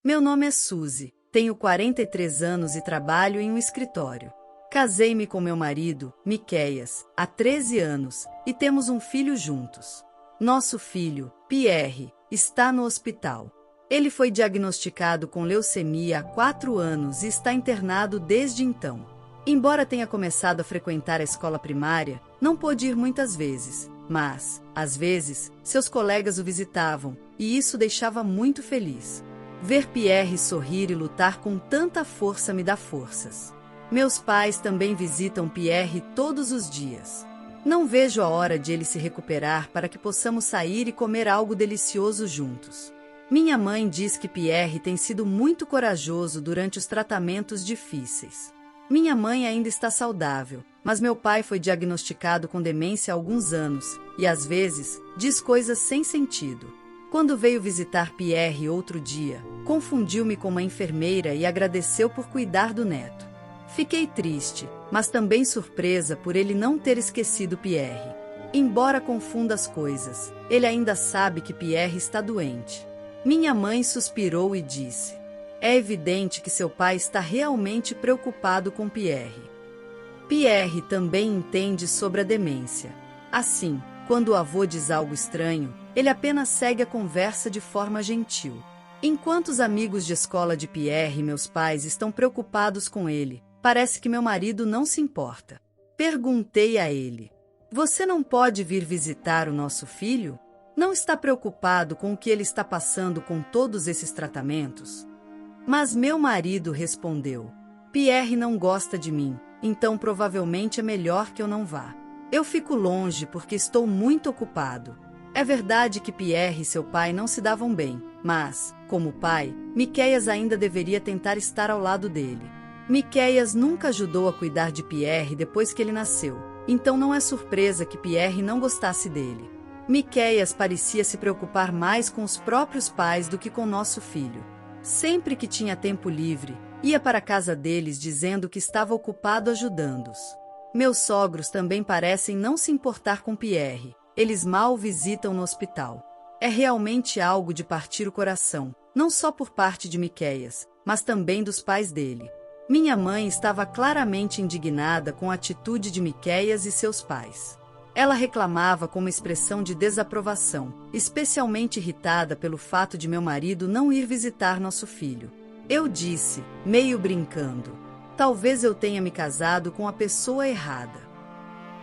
Meu nome é Suzy, tenho 43 anos e trabalho em um escritório. Casei-me com meu marido, Miqueias, há 13 anos, e temos um filho juntos. Nosso filho, Pierre, está no hospital. Ele foi diagnosticado com leucemia há 4 anos e está internado desde então. Embora tenha começado a frequentar a escola primária, não pôde ir muitas vezes, mas, às vezes, seus colegas o visitavam, e isso deixava muito feliz. Ver Pierre sorrir e lutar com tanta força me dá forças. Meus pais também visitam Pierre todos os dias. Não vejo a hora de ele se recuperar para que possamos sair e comer algo delicioso juntos. Minha mãe diz que Pierre tem sido muito corajoso durante os tratamentos difíceis. Minha mãe ainda está saudável, mas meu pai foi diagnosticado com demência há alguns anos e, às vezes, diz coisas sem sentido. Quando veio visitar Pierre outro dia, confundiu-me com uma enfermeira e agradeceu por cuidar do neto. Fiquei triste, mas também surpresa por ele não ter esquecido Pierre. Embora confunda as coisas, ele ainda sabe que Pierre está doente. Minha mãe suspirou e disse: "É evidente que seu pai está realmente preocupado com Pierre." Pierre também entende sobre a demência. Assim, quando o avô diz algo estranho, ele apenas segue a conversa de forma gentil. Enquanto os amigos de escola de Pierre e meus pais estão preocupados com ele, parece que meu marido não se importa. Perguntei a ele: "Você não pode vir visitar o nosso filho? Não está preocupado com o que ele está passando com todos esses tratamentos?" Mas meu marido respondeu: "Pierre não gosta de mim, então provavelmente é melhor que eu não vá. Eu fico longe porque estou muito ocupado." É verdade que Pierre e seu pai não se davam bem, mas, como pai, Miqueias ainda deveria tentar estar ao lado dele. Miqueias nunca ajudou a cuidar de Pierre depois que ele nasceu, então não é surpresa que Pierre não gostasse dele. Miqueias parecia se preocupar mais com os próprios pais do que com nosso filho. Sempre que tinha tempo livre, ia para a casa deles dizendo que estava ocupado ajudando-os. Meus sogros também parecem não se importar com Pierre, eles mal o visitam no hospital. É realmente algo de partir o coração, não só por parte de Miqueias, mas também dos pais dele. Minha mãe estava claramente indignada com a atitude de Miqueias e seus pais. Ela reclamava com uma expressão de desaprovação, especialmente irritada pelo fato de meu marido não ir visitar nosso filho. Eu disse, meio brincando: "Talvez eu tenha me casado com a pessoa errada."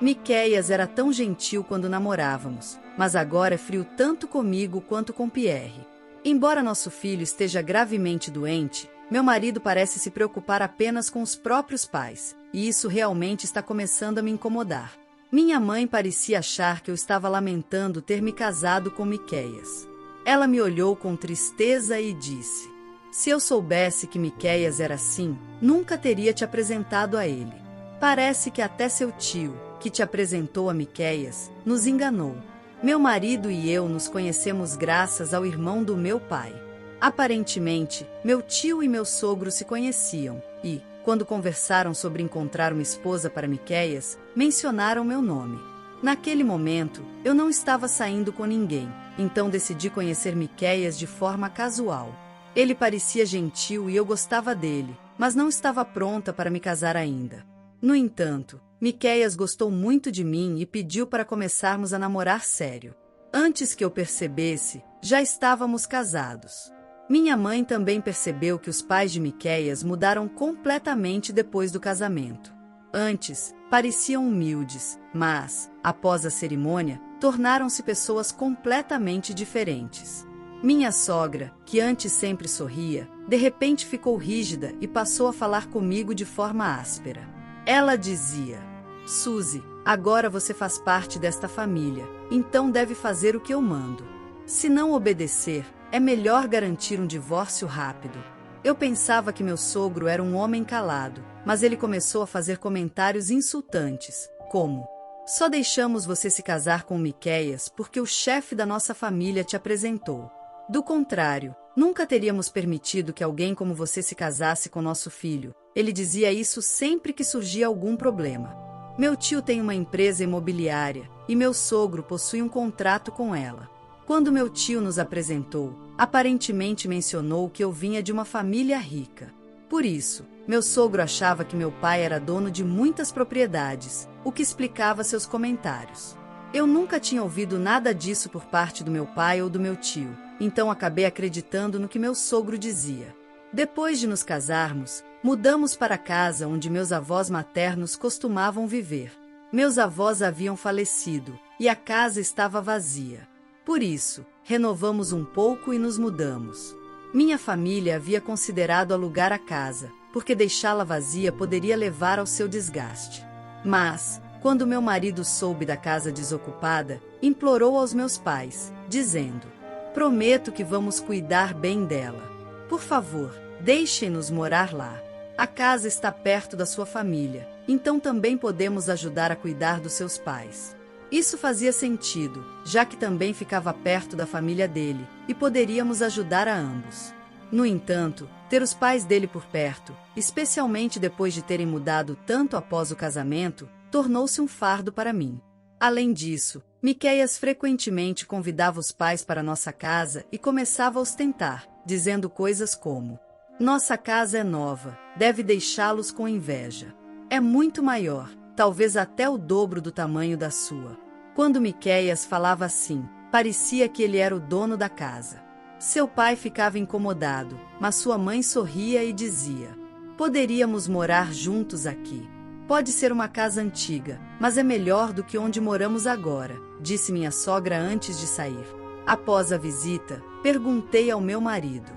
Miqueias era tão gentil quando namorávamos, mas agora é frio tanto comigo quanto com Pierre. Embora nosso filho esteja gravemente doente, meu marido parece se preocupar apenas com os próprios pais, e isso realmente está começando a me incomodar. Minha mãe parecia achar que eu estava lamentando ter me casado com Miqueias. Ela me olhou com tristeza e disse: "Se eu soubesse que Miqueias era assim, nunca teria te apresentado a ele. Parece que até seu tio, que te apresentou a Miqueias, nos enganou. Meu marido e eu nos conhecemos graças ao irmão do meu pai. Aparentemente, meu tio e meu sogro se conheciam, e, quando conversaram sobre encontrar uma esposa para Miqueias, mencionaram meu nome. Naquele momento, eu não estava saindo com ninguém, então decidi conhecer Miqueias de forma casual. Ele parecia gentil e eu gostava dele, mas não estava pronta para me casar ainda. No entanto, Miqueias gostou muito de mim e pediu para começarmos a namorar sério. Antes que eu percebesse, já estávamos casados. Minha mãe também percebeu que os pais de Miqueias mudaram completamente depois do casamento. Antes, pareciam humildes, mas, após a cerimônia, tornaram-se pessoas completamente diferentes. Minha sogra, que antes sempre sorria, de repente ficou rígida e passou a falar comigo de forma áspera. Ela dizia: "Suzy, agora você faz parte desta família, então deve fazer o que eu mando. Se não obedecer, é melhor garantir um divórcio rápido." Eu pensava que meu sogro era um homem calado, mas ele começou a fazer comentários insultantes, como: "Só deixamos você se casar com Miqueias porque o chefe da nossa família te apresentou. Do contrário, nunca teríamos permitido que alguém como você se casasse com nosso filho." Ele dizia isso sempre que surgia algum problema. Meu tio tem uma empresa imobiliária, e meu sogro possui um contrato com ela. Quando meu tio nos apresentou, Aparentemente mencionou que eu vinha de uma família rica. Por isso, meu sogro achava que meu pai era dono de muitas propriedades, o que explicava seus comentários. Eu nunca tinha ouvido nada disso por parte do meu pai ou do meu tio, então acabei acreditando no que meu sogro dizia. Depois de nos casarmos, mudamos para a casa onde meus avós maternos costumavam viver. Meus avós haviam falecido, e a casa estava vazia. Por isso, renovamos um pouco e nos mudamos. Minha família havia considerado alugar a casa, porque deixá-la vazia poderia levar ao seu desgaste. Mas, quando meu marido soube da casa desocupada, implorou aos meus pais, dizendo: "Prometo que vamos cuidar bem dela. Por favor, deixem-nos morar lá. A casa está perto da sua família, então também podemos ajudar a cuidar dos seus pais." Isso fazia sentido, já que também ficava perto da família dele, e poderíamos ajudar a ambos. No entanto, ter os pais dele por perto, especialmente depois de terem mudado tanto após o casamento, tornou-se um fardo para mim. Além disso, Miqueias frequentemente convidava os pais para nossa casa e começava a ostentar, dizendo coisas como: "Nossa casa é nova, deve deixá-los com inveja. É muito maior, talvez até o dobro do tamanho da sua." Quando Miqueias falava assim, parecia que ele era o dono da casa. Seu pai ficava incomodado, mas sua mãe sorria e dizia: "Poderíamos morar juntos aqui. Pode ser uma casa antiga, mas é melhor do que onde moramos agora", disse minha sogra antes de sair. Após a visita, perguntei ao meu marido: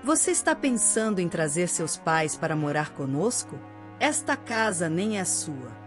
"Você está pensando em trazer seus pais para morar conosco? Esta casa nem é sua."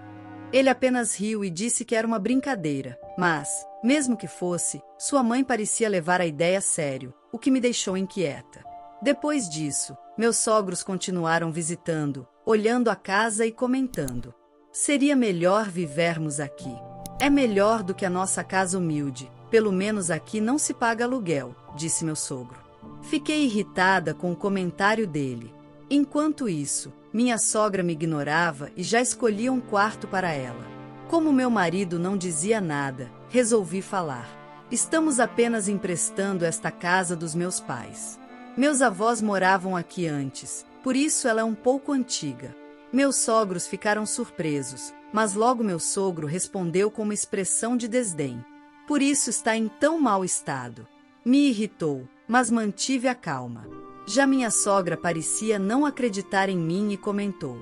Ele apenas riu e disse que era uma brincadeira, mas, mesmo que fosse, sua mãe parecia levar a ideia a sério, o que me deixou inquieta. Depois disso, meus sogros continuaram visitando, olhando a casa e comentando: "Seria melhor vivermos aqui. É melhor do que a nossa casa humilde, pelo menos aqui não se paga aluguel", disse meu sogro. Fiquei irritada com o comentário dele. Enquanto isso, minha sogra me ignorava e já escolhia um quarto para ela. Como meu marido não dizia nada, resolvi falar: "Estamos apenas emprestando esta casa dos meus pais. Meus avós moravam aqui antes, por isso ela é um pouco antiga." Meus sogros ficaram surpresos, mas logo meu sogro respondeu com uma expressão de desdém: "Por isso está em tão mau estado." Me irritou, mas mantive a calma. Já minha sogra parecia não acreditar em mim e comentou: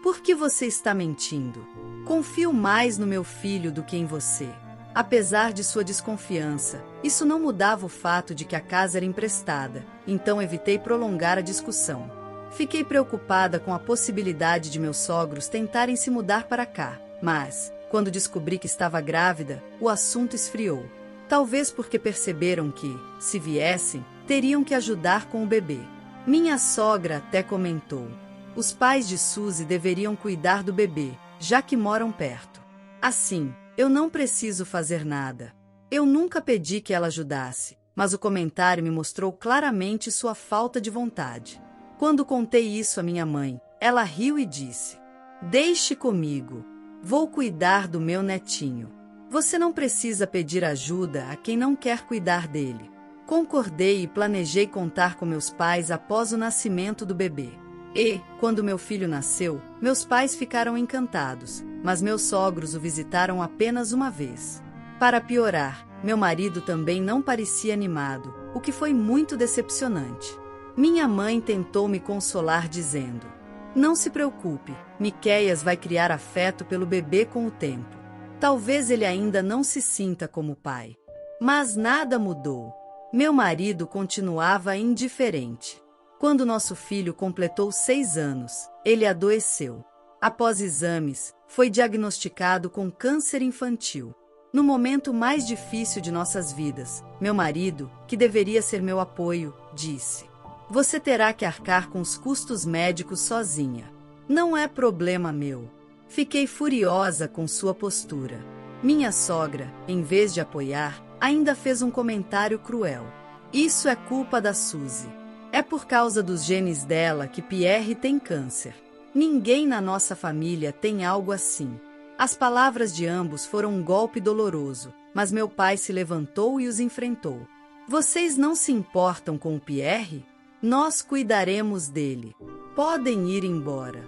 "Por que você está mentindo? Confio mais no meu filho do que em você." Apesar de sua desconfiança, isso não mudava o fato de que a casa era emprestada, então evitei prolongar a discussão. Fiquei preocupada com a possibilidade de meus sogros tentarem se mudar para cá, mas, quando descobri que estava grávida, o assunto esfriou. Talvez porque perceberam que, se viessem, teriam que ajudar com o bebê. Minha sogra até comentou: "Os pais de Suzy deveriam cuidar do bebê, já que moram perto. Assim, eu não preciso fazer nada." Eu nunca pedi que ela ajudasse, mas o comentário me mostrou claramente sua falta de vontade. Quando contei isso à minha mãe, ela riu e disse: "Deixe comigo. Vou cuidar do meu netinho. Você não precisa pedir ajuda a quem não quer cuidar dele." Concordei e planejei contar com meus pais após o nascimento do bebê. E, quando meu filho nasceu, meus pais ficaram encantados, mas meus sogros o visitaram apenas uma vez. Para piorar, meu marido também não parecia animado, o que foi muito decepcionante. Minha mãe tentou me consolar dizendo: "Não se preocupe, Miqueias vai criar afeto pelo bebê com o tempo. Talvez ele ainda não se sinta como pai." Mas nada mudou. Meu marido continuava indiferente. Quando nosso filho completou 6 anos, ele adoeceu. Após exames, foi diagnosticado com câncer infantil. No momento mais difícil de nossas vidas, meu marido, que deveria ser meu apoio, disse: "Você terá que arcar com os custos médicos sozinha. Não é problema meu." Fiquei furiosa com sua postura. Minha sogra, em vez de apoiar, ainda fez um comentário cruel: "Isso é culpa da Suzy. É por causa dos genes dela que Pierre tem câncer. Ninguém na nossa família tem algo assim." As palavras de ambos foram um golpe doloroso, mas meu pai se levantou e os enfrentou. Vocês não se importam com o Pierre? Nós cuidaremos dele. Podem ir embora.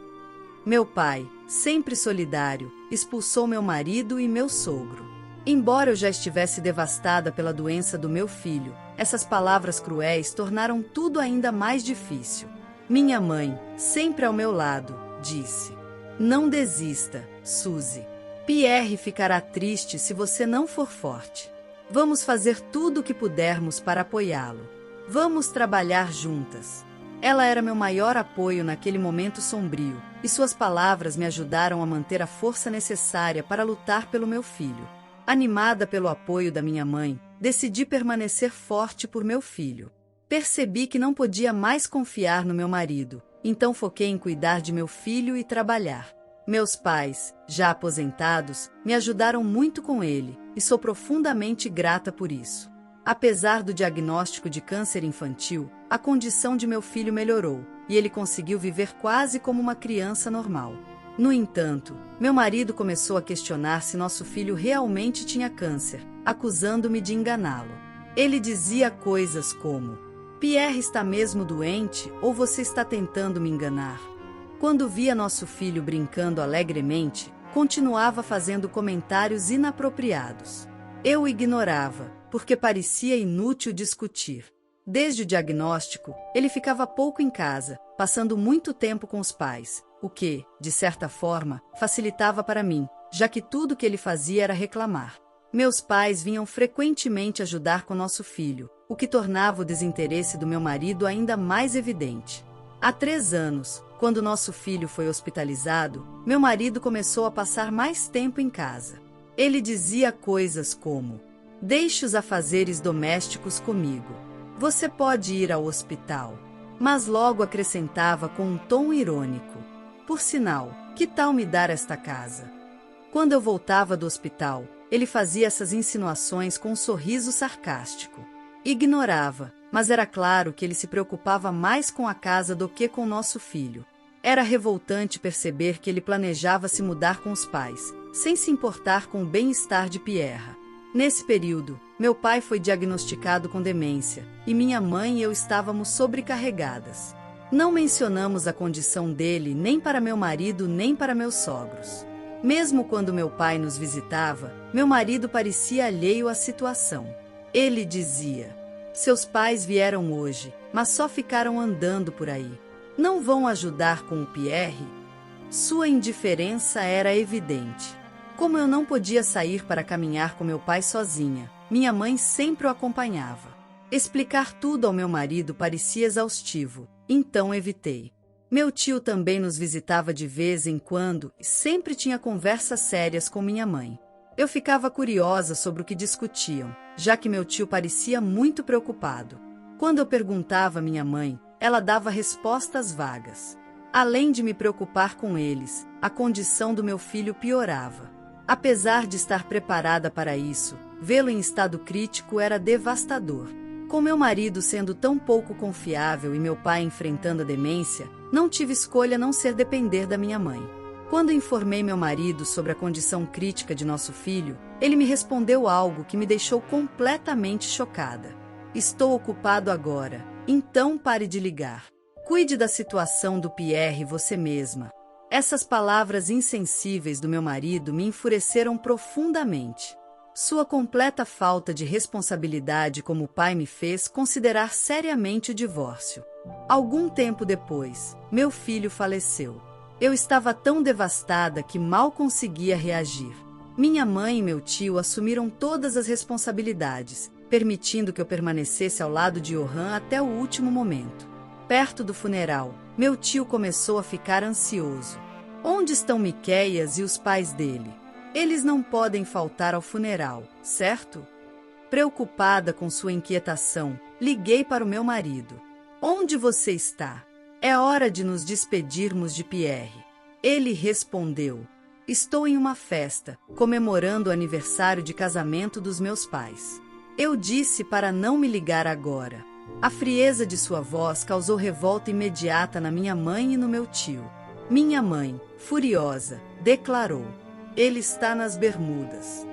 Meu pai, sempre solidário, expulsou meu marido e meu sogro. Embora eu já estivesse devastada pela doença do meu filho, essas palavras cruéis tornaram tudo ainda mais difícil. Minha mãe, sempre ao meu lado, disse: Não desista, Suzy. Pierre ficará triste se você não for forte. Vamos fazer tudo o que pudermos para apoiá-lo. Vamos trabalhar juntas. Ela era meu maior apoio naquele momento sombrio, e suas palavras me ajudaram a manter a força necessária para lutar pelo meu filho. Animada pelo apoio da minha mãe, decidi permanecer forte por meu filho. Percebi que não podia mais confiar no meu marido, então foquei em cuidar de meu filho e trabalhar. Meus pais, já aposentados, me ajudaram muito com ele, e sou profundamente grata por isso. Apesar do diagnóstico de câncer infantil, a condição de meu filho melhorou, e ele conseguiu viver quase como uma criança normal. No entanto, meu marido começou a questionar se nosso filho realmente tinha câncer, acusando-me de enganá-lo. Ele dizia coisas como: Pierre está mesmo doente ou você está tentando me enganar? Quando via nosso filho brincando alegremente, continuava fazendo comentários inapropriados. Eu o ignorava, porque parecia inútil discutir. Desde o diagnóstico, ele ficava pouco em casa, passando muito tempo com os pais, o que, de certa forma, facilitava para mim, já que tudo que ele fazia era reclamar. Meus pais vinham frequentemente ajudar com nosso filho, o que tornava o desinteresse do meu marido ainda mais evidente. Há 3 anos, quando nosso filho foi hospitalizado, meu marido começou a passar mais tempo em casa. Ele dizia coisas como: Deixe os afazeres domésticos comigo. Você pode ir ao hospital. Mas logo acrescentava com um tom irônico: Por sinal, que tal me dar esta casa? Quando eu voltava do hospital, ele fazia essas insinuações com um sorriso sarcástico. Ignorava, mas era claro que ele se preocupava mais com a casa do que com nosso filho. Era revoltante perceber que ele planejava se mudar com os pais, sem se importar com o bem-estar de Pierre. Nesse período, meu pai foi diagnosticado com demência, e minha mãe e eu estávamos sobrecarregadas. Não mencionamos a condição dele nem para meu marido nem para meus sogros. Mesmo quando meu pai nos visitava, meu marido parecia alheio à situação. Ele dizia: Seus pais vieram hoje, mas só ficaram andando por aí. Não vão ajudar com o Pierre? Sua indiferença era evidente. Como eu não podia sair para caminhar com meu pai sozinha, minha mãe sempre o acompanhava. Explicar tudo ao meu marido parecia exaustivo, então evitei. Meu tio também nos visitava de vez em quando e sempre tinha conversas sérias com minha mãe. Eu ficava curiosa sobre o que discutiam, já que meu tio parecia muito preocupado. Quando eu perguntava à minha mãe, ela dava respostas vagas. Além de me preocupar com eles, a condição do meu filho piorava. Apesar de estar preparada para isso, vê-lo em estado crítico era devastador. Com meu marido sendo tão pouco confiável e meu pai enfrentando a demência, não tive escolha a não ser depender da minha mãe. Quando informei meu marido sobre a condição crítica de nosso filho, ele me respondeu algo que me deixou completamente chocada. Estou ocupado agora, então pare de ligar. Cuide da situação do Pierre você mesma. Essas palavras insensíveis do meu marido me enfureceram profundamente. Sua completa falta de responsabilidade como pai me fez considerar seriamente o divórcio. Algum tempo depois, meu filho faleceu. Eu estava tão devastada que mal conseguia reagir. Minha mãe e meu tio assumiram todas as responsabilidades, permitindo que eu permanecesse ao lado de Johan até o último momento. Perto do funeral, meu tio começou a ficar ansioso. Onde estão Miqueias e os pais dele? Eles não podem faltar ao funeral, certo? Preocupada com sua inquietação, liguei para o meu marido. Onde você está? É hora de nos despedirmos de Pierre. Ele respondeu: Estou em uma festa, comemorando o aniversário de casamento dos meus pais. Eu disse para não me ligar agora. A frieza de sua voz causou revolta imediata na minha mãe e no meu tio. Minha mãe, furiosa, declarou: Ele está nas Bermudas.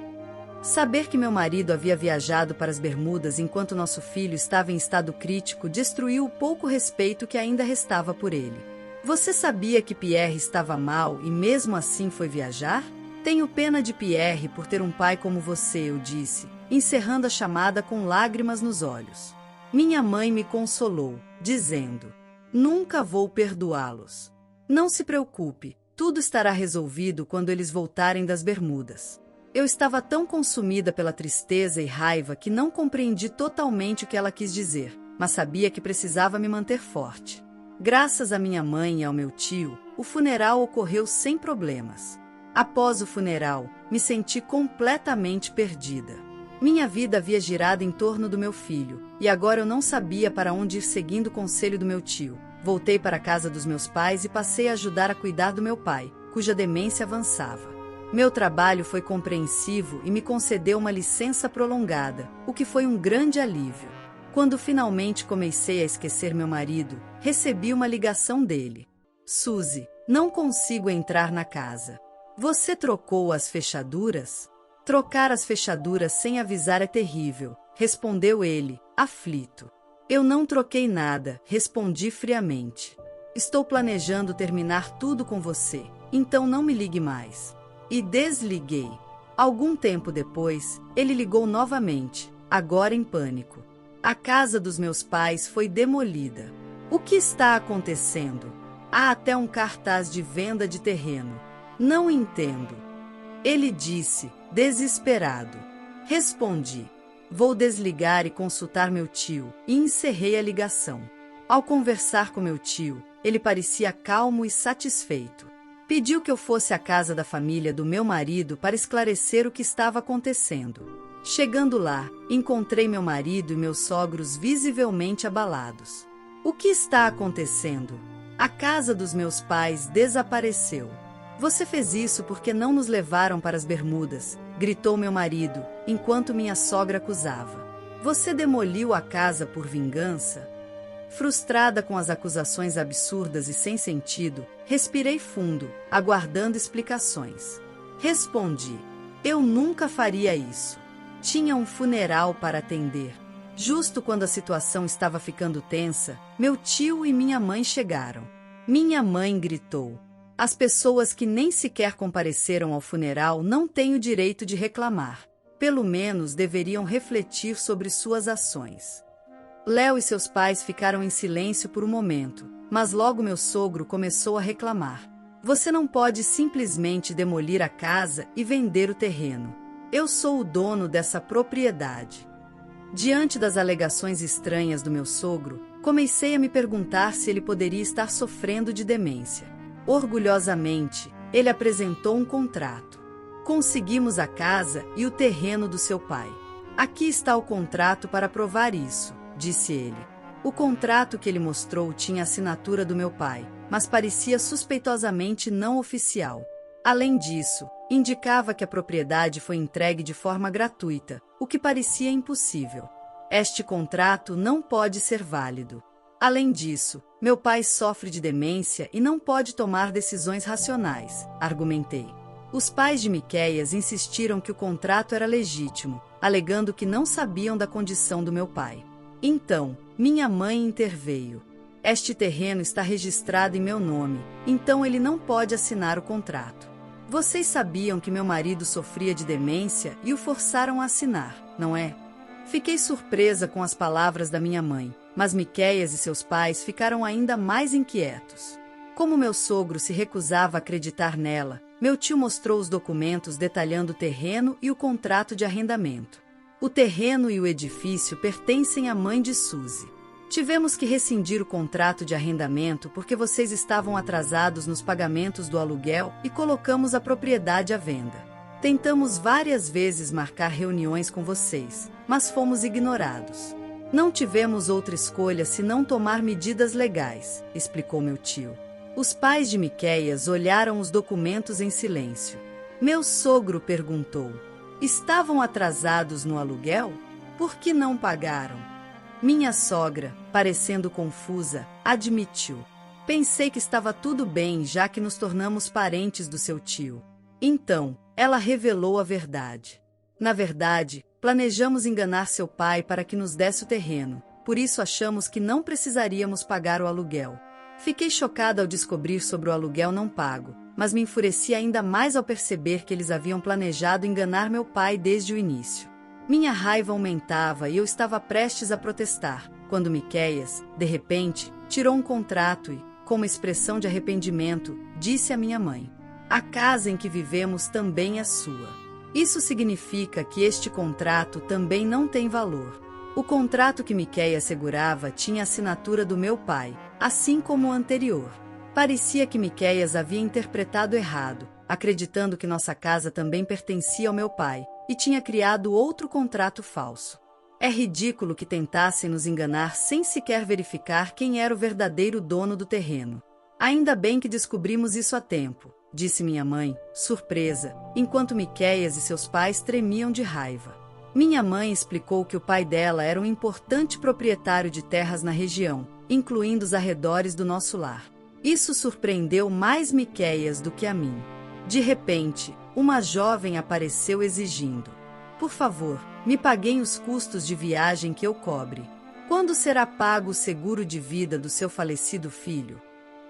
Saber que meu marido havia viajado para as Bermudas enquanto nosso filho estava em estado crítico destruiu o pouco respeito que ainda restava por ele. Você sabia que Pierre estava mal e mesmo assim foi viajar? Tenho pena de Pierre por ter um pai como você, eu disse, encerrando a chamada com lágrimas nos olhos. Minha mãe me consolou, dizendo: nunca vou perdoá-los. Não se preocupe, tudo estará resolvido quando eles voltarem das Bermudas. Eu estava tão consumida pela tristeza e raiva que não compreendi totalmente o que ela quis dizer, mas sabia que precisava me manter forte. Graças à minha mãe e ao meu tio, o funeral ocorreu sem problemas. Após o funeral, me senti completamente perdida. Minha vida havia girado em torno do meu filho, e agora eu não sabia para onde ir seguindo o conselho do meu tio. Voltei para a casa dos meus pais e passei a ajudar a cuidar do meu pai, cuja demência avançava. Meu trabalho foi compreensivo e me concedeu uma licença prolongada, o que foi um grande alívio. Quando finalmente comecei a esquecer meu marido, recebi uma ligação dele. Suzy, não consigo entrar na casa. Você trocou as fechaduras? Trocar as fechaduras sem avisar é terrível, respondeu ele, aflito. Eu não troquei nada, respondi friamente. Estou planejando terminar tudo com você, então não me ligue mais. E desliguei. Algum tempo depois, ele ligou novamente, agora em pânico. A casa dos meus pais foi demolida. O que está acontecendo? Há até um cartaz de venda de terreno. Não entendo. Ele disse, desesperado. Respondi. Vou desligar e consultar meu tio, e encerrei a ligação. Ao conversar com meu tio, ele parecia calmo e satisfeito. Pediu que eu fosse à casa da família do meu marido para esclarecer o que estava acontecendo. Chegando lá, encontrei meu marido e meus sogros visivelmente abalados. O que está acontecendo? A casa dos meus pais desapareceu. Você fez isso porque não nos levaram para as Bermudas, gritou meu marido, enquanto minha sogra acusava. Você demoliu a casa por vingança? Frustrada com as acusações absurdas e sem sentido, respirei fundo, aguardando explicações. Respondi: eu nunca faria isso. Tinha um funeral para atender. Justo quando a situação estava ficando tensa, meu tio e minha mãe chegaram. Minha mãe gritou: as pessoas que nem sequer compareceram ao funeral não têm o direito de reclamar. Pelo menos deveriam refletir sobre suas ações. Léo e seus pais ficaram em silêncio por um momento, mas logo meu sogro começou a reclamar. Você não pode simplesmente demolir a casa e vender o terreno. Eu sou o dono dessa propriedade. Diante das alegações estranhas do meu sogro, comecei a me perguntar se ele poderia estar sofrendo de demência. Orgulhosamente, ele apresentou um contrato. Conseguimos a casa e o terreno do seu pai. Aqui está o contrato para provar isso, disse ele. O contrato que ele mostrou tinha a assinatura do meu pai, mas parecia suspeitosamente não oficial. Além disso, indicava que a propriedade foi entregue de forma gratuita, o que parecia impossível. Este contrato não pode ser válido. Além disso, meu pai sofre de demência e não pode tomar decisões racionais, argumentei. Os pais de Miqueias insistiram que o contrato era legítimo, alegando que não sabiam da condição do meu pai. Então, minha mãe interveio. Este terreno está registrado em meu nome, então ele não pode assinar o contrato. Vocês sabiam que meu marido sofria de demência e o forçaram a assinar, não é? Fiquei surpresa com as palavras da minha mãe, mas Miqueias e seus pais ficaram ainda mais inquietos. Como meu sogro se recusava a acreditar nela, meu tio mostrou os documentos detalhando o terreno e o contrato de arrendamento. O terreno e o edifício pertencem à mãe de Suzy. Tivemos que rescindir o contrato de arrendamento porque vocês estavam atrasados nos pagamentos do aluguel e colocamos a propriedade à venda. Tentamos várias vezes marcar reuniões com vocês, mas fomos ignorados. Não tivemos outra escolha senão tomar medidas legais, explicou meu tio. Os pais de Miqueias olharam os documentos em silêncio. Meu sogro perguntou: estavam atrasados no aluguel? Por que não pagaram? Minha sogra, parecendo confusa, admitiu: pensei que estava tudo bem já que nos tornamos parentes do seu tio. Então, ela revelou a verdade. Na verdade, planejamos enganar seu pai para que nos desse o terreno, por isso achamos que não precisaríamos pagar o aluguel. Fiquei chocada ao descobrir sobre o aluguel não pago, mas me enfureci ainda mais ao perceber que eles haviam planejado enganar meu pai desde o início. Minha raiva aumentava e eu estava prestes a protestar, quando Miquéias, de repente, tirou um contrato e, com uma expressão de arrependimento, disse à minha mãe: "A casa em que vivemos também é sua. Isso significa que este contrato também não tem valor." O contrato que Miquéias segurava tinha a assinatura do meu pai, assim como o anterior. Parecia que Miquéias havia interpretado errado, acreditando que nossa casa também pertencia ao meu pai, e tinha criado outro contrato falso. É ridículo que tentassem nos enganar sem sequer verificar quem era o verdadeiro dono do terreno. "Ainda bem que descobrimos isso a tempo", disse minha mãe, surpresa, enquanto Miquéias e seus pais tremiam de raiva. Minha mãe explicou que o pai dela era um importante proprietário de terras na região, incluindo os arredores do nosso lar. Isso surpreendeu mais Miquéias do que a mim. De repente, uma jovem apareceu exigindo: "Por favor, me paguem os custos de viagem que eu cobre. Quando será pago o seguro de vida do seu falecido filho?"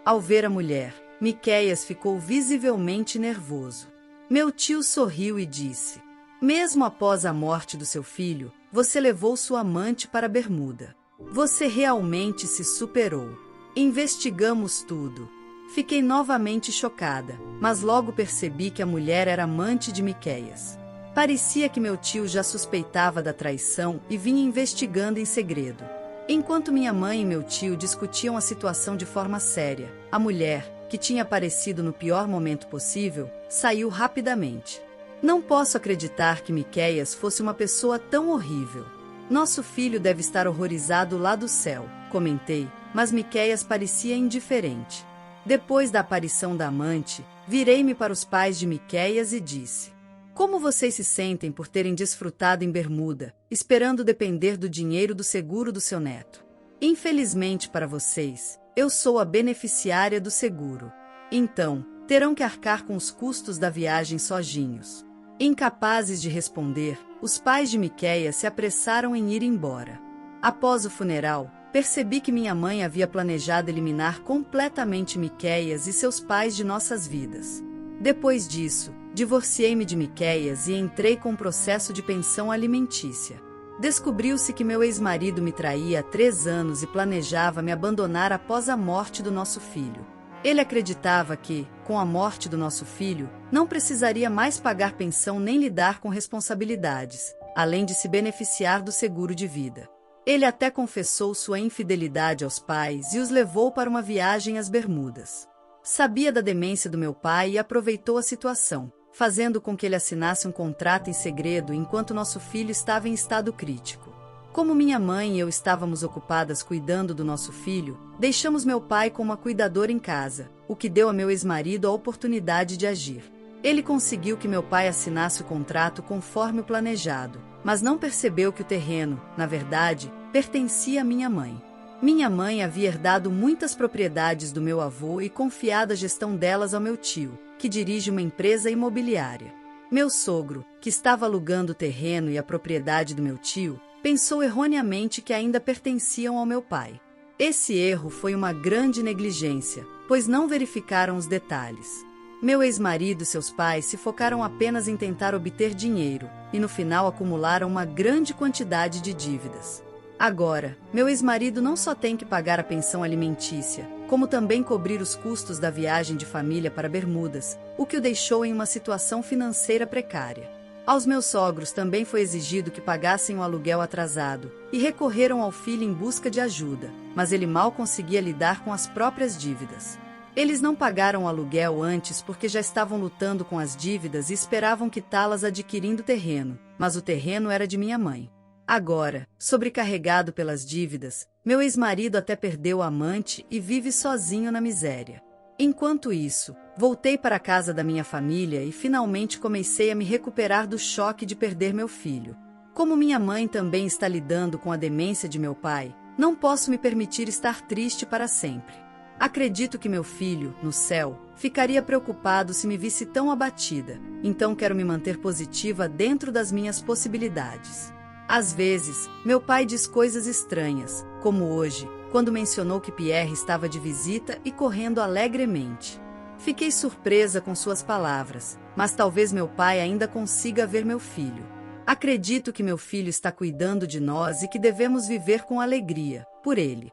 Ao ver a mulher, Miquéias ficou visivelmente nervoso. Meu tio sorriu e disse: "Mesmo após a morte do seu filho, você levou sua amante para Bermuda. Você realmente se superou. Investigamos tudo." Fiquei novamente chocada, mas logo percebi que a mulher era amante de Miquéias. Parecia que meu tio já suspeitava da traição e vinha investigando em segredo. Enquanto minha mãe e meu tio discutiam a situação de forma séria, a mulher, que tinha aparecido no pior momento possível, saiu rapidamente. "Não posso acreditar que Miquéias fosse uma pessoa tão horrível. Nosso filho deve estar horrorizado lá do céu", comentei, mas Miquéias parecia indiferente. Depois da aparição da amante, virei-me para os pais de Miquéias e disse: "Como vocês se sentem por terem desfrutado em Bermuda, esperando depender do dinheiro do seguro do seu neto? Infelizmente para vocês, eu sou a beneficiária do seguro. Então, terão que arcar com os custos da viagem sozinhos." Incapazes de responder, os pais de Miquéias se apressaram em ir embora. Após o funeral, percebi que minha mãe havia planejado eliminar completamente Miquéias e seus pais de nossas vidas. Depois disso, divorciei-me de Miquéias e entrei com um processo de pensão alimentícia. Descobriu-se que meu ex-marido me traía há 3 anos e planejava me abandonar após a morte do nosso filho. Ele acreditava que, com a morte do nosso filho, não precisaria mais pagar pensão nem lidar com responsabilidades, além de se beneficiar do seguro de vida. Ele até confessou sua infidelidade aos pais e os levou para uma viagem às Bermudas. Sabia da demência do meu pai e aproveitou a situação, fazendo com que ele assinasse um contrato em segredo enquanto nosso filho estava em estado crítico. Como minha mãe e eu estávamos ocupadas cuidando do nosso filho, deixamos meu pai com uma cuidadora em casa, o que deu a meu ex-marido a oportunidade de agir. Ele conseguiu que meu pai assinasse o contrato conforme o planejado, mas não percebeu que o terreno, na verdade, pertencia à minha mãe. Minha mãe havia herdado muitas propriedades do meu avô e confiado a gestão delas ao meu tio, que dirige uma empresa imobiliária. Meu sogro, que estava alugando o terreno e a propriedade do meu tio, pensou erroneamente que ainda pertenciam ao meu pai. Esse erro foi uma grande negligência, pois não verificaram os detalhes. Meu ex-marido e seus pais se focaram apenas em tentar obter dinheiro, e no final acumularam uma grande quantidade de dívidas. Agora, meu ex-marido não só tem que pagar a pensão alimentícia, como também cobrir os custos da viagem de família para Bermudas, o que o deixou em uma situação financeira precária. Aos meus sogros também foi exigido que pagassem o aluguel atrasado, e recorreram ao filho em busca de ajuda, mas ele mal conseguia lidar com as próprias dívidas. Eles não pagaram o aluguel antes porque já estavam lutando com as dívidas e esperavam quitá-las adquirindo terreno, mas o terreno era de minha mãe. Agora, sobrecarregado pelas dívidas, meu ex-marido até perdeu a amante e vive sozinho na miséria. Enquanto isso, voltei para a casa da minha família e finalmente comecei a me recuperar do choque de perder meu filho. Como minha mãe também está lidando com a demência de meu pai, não posso me permitir estar triste para sempre. Acredito que meu filho, no céu, ficaria preocupado se me visse tão abatida, então quero me manter positiva dentro das minhas possibilidades. Às vezes, meu pai diz coisas estranhas, como hoje, quando mencionou que Pierre estava de visita e correndo alegremente. Fiquei surpresa com suas palavras, mas talvez meu pai ainda consiga ver meu filho. Acredito que meu filho está cuidando de nós e que devemos viver com alegria, por ele.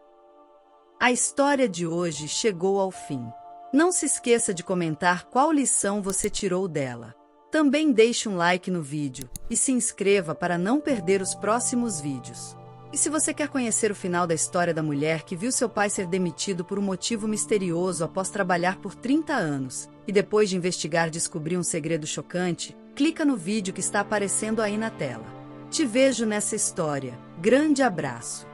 A história de hoje chegou ao fim. Não se esqueça de comentar qual lição você tirou dela. Também deixe um like no vídeo e se inscreva para não perder os próximos vídeos. E se você quer conhecer o final da história da mulher que viu seu pai ser demitido por um motivo misterioso após trabalhar por 30 anos, e depois de investigar descobrir um segredo chocante, clica no vídeo que está aparecendo aí na tela. Te vejo nessa história. Grande abraço!